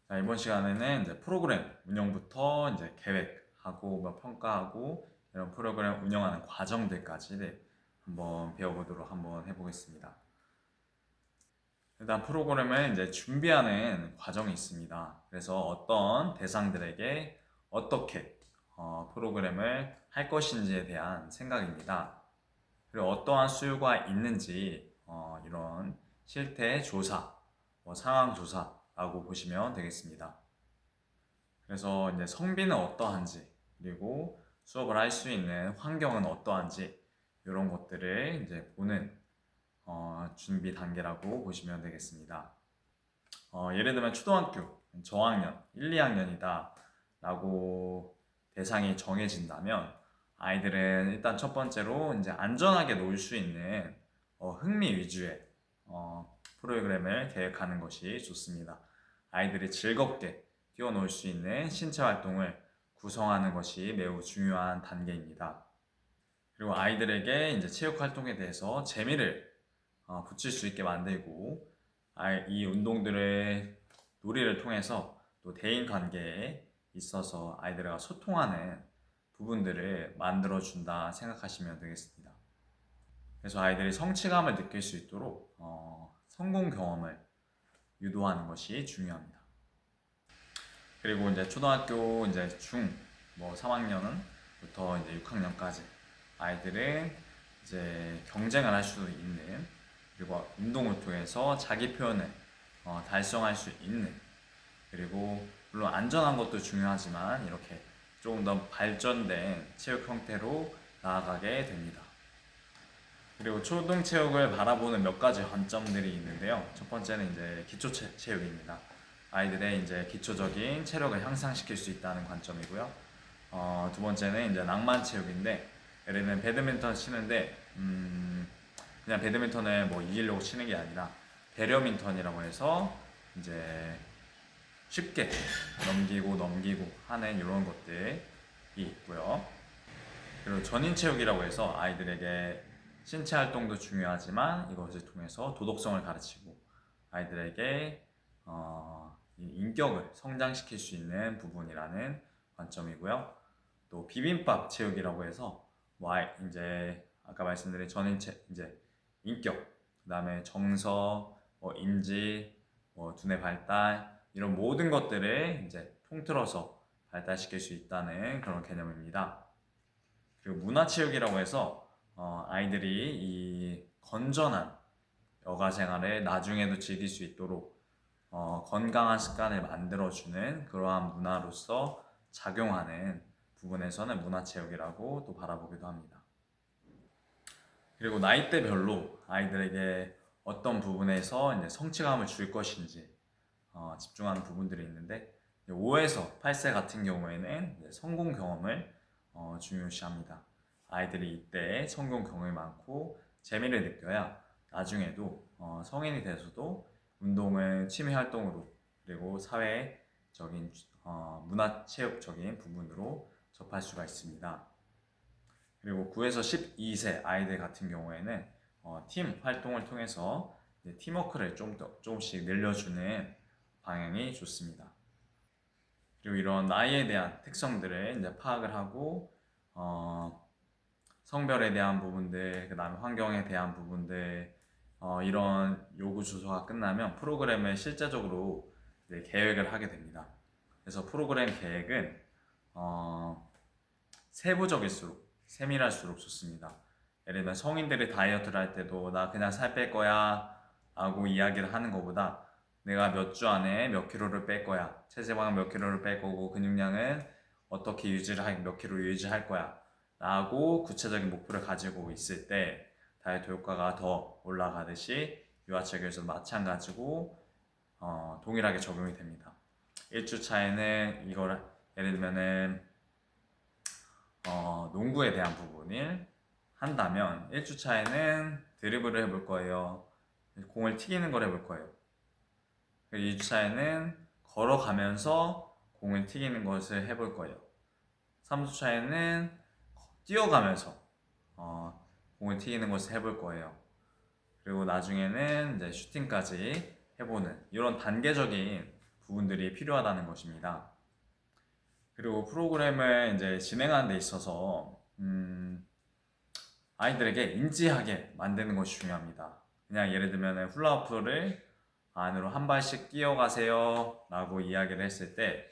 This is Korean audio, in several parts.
자, 이번 시간에는 이제 프로그램 운영부터 이제 계획하고 뭐 평가하고 이런 프로그램 운영하는 과정들까지 한번 배워보도록 한번 해보겠습니다. 일단 프로그램을 이제 준비하는 과정이 있습니다. 그래서 어떤 대상들에게 어떻게 프로그램을 할 것인지에 대한 생각입니다. 그리고 어떠한 수요가 있는지 이런 실태 조사, 상황 조사라고 보시면 되겠습니다. 그래서 이제 성비는 어떠한지, 그리고 수업을 할 수 있는 환경은 어떠한지 이런 것들을 이제 보는 준비 단계라고 보시면 되겠습니다. 예를 들면 초등학교 저학년 1, 2학년이다 라고 대상이 정해진다면 아이들은 일단 첫 번째로 이제 안전하게 놀 수 있는 흥미 위주의 프로그램을 계획하는 것이 좋습니다. 아이들이 즐겁게 뛰어놀 수 있는 신체 활동을 구성하는 것이 매우 중요한 단계입니다. 그리고 아이들에게 이제 체육 활동에 대해서 재미를 붙일 수 있게 만들고 이 운동들의 놀이를 통해서 또 대인 관계에 있어서 아이들과 소통하는 부분들을 만들어 준다 생각하시면 되겠습니다. 그래서 아이들이 성취감을 느낄 수 있도록 성공 경험을 유도하는 것이 중요합니다. 그리고 이제 초등학교 이제 뭐 3학년부터 이제 6학년까지 아이들은 이제 경쟁을 할 수 있는, 그리고 운동을 통해서 자기 표현을 달성할 수 있는, 그리고 물론 안전한 것도 중요하지만 이렇게 조금 더 발전된 체육 형태로 나아가게 됩니다. 그리고 초등체육을 바라보는 몇 가지 관점들이 있는데요. 첫 번째는 이제 기초체육입니다. 아이들의 이제 기초적인 체력을 향상시킬 수 있다는 관점이고요. 두 번째는 이제 낭만체육인데, 예를 들면 배드민턴 치는데 그냥 배드민턴을 뭐 이기려고 치는 게 아니라 배려민턴이라고 해서 이제 쉽게 넘기고 하는 이런 것들이 있고요. 그리고 전인체육이라고 해서 아이들에게 신체 활동도 중요하지만 이것을 통해서 도덕성을 가르치고 아이들에게 인격을 성장시킬 수 있는 부분이라는 관점이고요. 또 비빔밥 체육이라고 해서 이제 아까 말씀드린 전인체 이제 인격, 그다음에 정서, 인지, 두뇌 발달 이런 모든 것들을 이제 통틀어서 발달시킬 수 있다는 그런 개념입니다. 그리고 문화체육이라고 해서 아이들이 이 건전한 여가 생활을 나중에도 즐길 수 있도록 건강한 습관을 만들어주는 그러한 문화로서 작용하는 부분에서는 문화체육이라고 또 바라보기도 합니다. 그리고 나이대별로 아이들에게 어떤 부분에서 이제 성취감을 줄 것인지 집중하는 부분들이 있는데 5에서 8세 같은 경우에는 성공 경험을 중요시합니다. 아이들이 이때 성공 경험이 많고 재미를 느껴야 나중에도 성인이 돼서도 운동을 취미 활동으로, 그리고 사회적인 문화체육적인 부분으로 접할 수가 있습니다. 그리고 9에서 12세 아이들 같은 경우에는 팀 활동을 통해서 팀워크를 조금씩 늘려주는 방향이 좋습니다. 그리고 이런 나이에 대한 특성들을 이제 파악을 하고 성별에 대한 부분들, 그 다음에 환경에 대한 부분들, 이런 요구 주소가 끝나면 프로그램을 실제적으로 계획을 하게 됩니다. 그래서 프로그램 계획은 세부적일수록, 세밀할수록 좋습니다. 예를 들면 성인들이 다이어트를 할 때도 나 그냥 살 뺄 거야 라고 이야기를 하는 것보다 내가 몇 주 안에 몇 킬로를 뺄 거야, 체지방은 몇 킬로를 뺄 거고 근육량은 어떻게 몇 킬로 유지할 거야 라고 구체적인 목표를 가지고 있을 때 다이어트 효과가 더 올라가듯이 유아체육에서도 마찬가지고 동일하게 적용이 됩니다. 1주 차에는 이걸 예를 들면은 농구에 대한 부분을 한다면 1주 차에는 드리블을 해볼 거예요. 공을 튀기는 걸 해볼 거예요. 2주 차에는 걸어가면서 공을 튀기는 것을 해볼 거예요. 3주 차에는 뛰어가면서 공을 튀기는 것을 해볼 거예요. 그리고 나중에는 이제 슈팅까지 해보는 이런 단계적인 부분들이 필요하다는 것입니다. 그리고 프로그램을 이제 진행하는 데 있어서 아이들에게 인지하게 만드는 것이 중요합니다. 그냥 예를 들면 훌라후프를 안으로 한 발씩 뛰어가세요 라고 이야기를 했을 때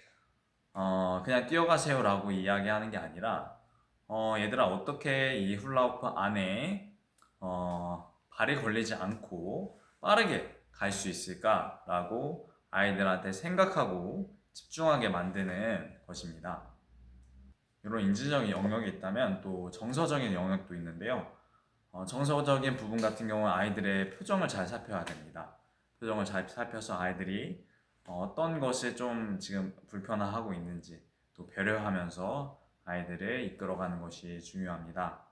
그냥 뛰어가세요 라고 이야기하는 게 아니라 얘들아 어떻게 이 훌라후프 안에 발이 걸리지 않고 빠르게 갈 수 있을까 라고 아이들한테 생각하고 집중하게 만드는 것입니다. 이런 인지적인 영역이 있다면 또 정서적인 영역도 있는데요. 정서적인 부분 같은 경우는 아이들의 표정을 잘 살펴야 됩니다. 표정을 잘 살펴서 아이들이 어떤 것이 좀 지금 불편해하고 있는지 또 배려하면서 아이들을 이끌어가는 것이 중요합니다.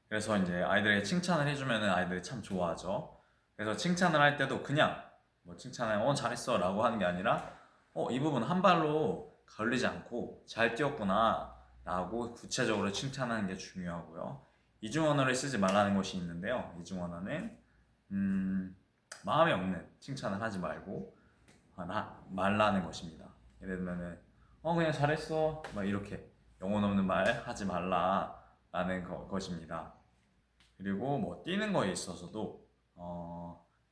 그래서 이제 아이들에게 칭찬을 해주면 아이들이 참 좋아하죠. 그래서 칭찬을 할 때도 그냥 뭐 칭찬을 잘했어 라고 하는 게 아니라 이 부분 한 발로 걸리지 않고 잘 뛰었구나 라고 구체적으로 칭찬하는 게 중요하고요. 이중언어를 쓰지 말라는 것이 있는데요. 이중언어는 마음에 없는 칭찬을 하지 말고 말라는 것입니다. 예를 들면은 그냥 잘했어 막 이렇게 영혼 없는 말 하지 말라라는 것입니다. 그리고 뭐 뛰는 거에 있어서도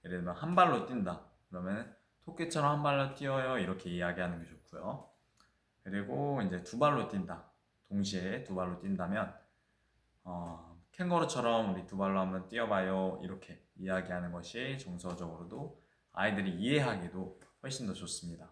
예를 들면 한 발로 뛴다 그러면 토끼처럼 한 발로 뛰어요 이렇게 이야기하는 게 좋고요. 그리고 이제 두 발로 뛴다 동시에 두 발로 뛴다면 캥거루처럼 우리 두 발로 한번 뛰어봐요 이렇게 이야기하는 것이 정서적으로도 아이들이 이해하기도 훨씬 더 좋습니다.